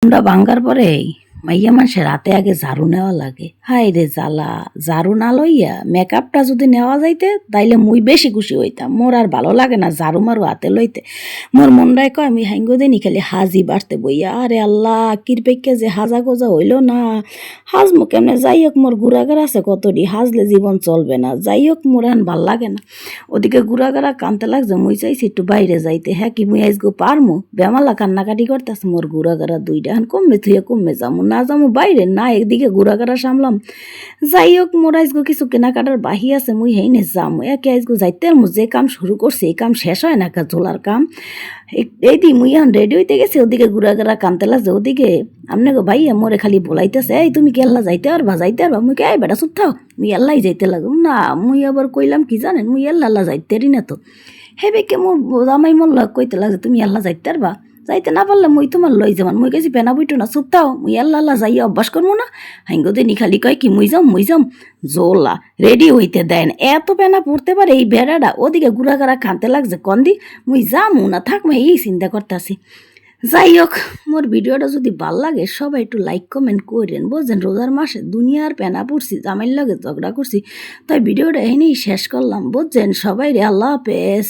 আমরা ভাঙ্গার পরে মাইয়া মানুষের রাতে আগে ঝাড়ু নেওয়া লাগে। হাই রে জ্বালা, ঝাড়ু না লইয়া মেকআপটা যদি নেওয়া যাইতে তাইলে মুই বেশি খুশি হইতাম। মোর আর ভালো লাগে না ঝাড়ু মারু হাতে লইতে। মোর মনটাই কয় আমি হাইঙ্গো দিনই খালি হাজি বাড়তে বইয়া। আরে আল্লাহ কিরপেকে যে হাজা গোজা হইল না, হাজমু কেমনে? যাই হোক মোর গুড়াগার আছে কতটি, হাজলে জীবন চলবে না। যাই হোক মোর এখন ভাল লাগে না। ওদিকে গুড়াগাড়া কানতে লাগছে, মুই চাইছি একটু বাইরে যাইতে। হ্যাঁ কি মুই আজগো পারমু? বেমালা কান্নাকাটি করতেছে মোর গুড়াগাড়া দুইটা। এখন কমবে থুয়ে কমবে যামু না যামু বাইরে, না একদিকে গুড়াগাড়া সামলাম। যাই হোক মোর আজগো কিছু কেনাকাটার বাহি আছে, মুই হেইনে যামু। একে আজগো যাইতে আর যে কাম শুরু করছে এই কাম শেষ হয় না, ঝোলার কাম। এইদি মুই এখন রেডি হইতে গেছি, ওদিকে গুড়াগাড়া কানতে লাগছে। ওদিকে আমনে গো ভাইয়া মোরে খালি বলাইতেছে, এই তুমি কি আল্লাহ যাইতে পারবা যাইতে পারবা? মুই কে এই বেটা চুপ থাও, মুই আল্লাহ যাইতে লাগুম না। মুই আবার কইলাম কি জানেন, মুই আল্লাহ যাইতে পারি না তো। হে বেকে মোর জামাই মোর লগ কইতে লাগছে তুমি আল্লাহ যাইতে পারবা? যাইতে না পারলে মুই তোমার লই যামান। মুই কেছি পেনা বইটো না, চুপ থাও, মুই আল্লাহ যাইয়া অভ্যাস করবো না। হাইঙ্গো দিনই খালি কয় কি মুই যাম জোলা রেডি হইতে দেন। এত পেনা পড়তে পারে এই বেড়াটা। ওদিকে গুড়াগাড়া খানতে লাগছে কন্দি মুই যামু না থাকবো এই চিন্তা করতেছি। যাই হোক মোর ভিডিওটা যদি ভাল লাগে সবাই একটু লাইক কমেন্ট করেন। বুঝছেন রোজার মাসে দুনিয়ার পেনা পড়ছি, জামাইর লগে ঝগড়া করছি, তাই ভিডিওটা এনেই শেষ করলাম। বুঝছেন সবাই রে, আল্লাহ হাফেজ।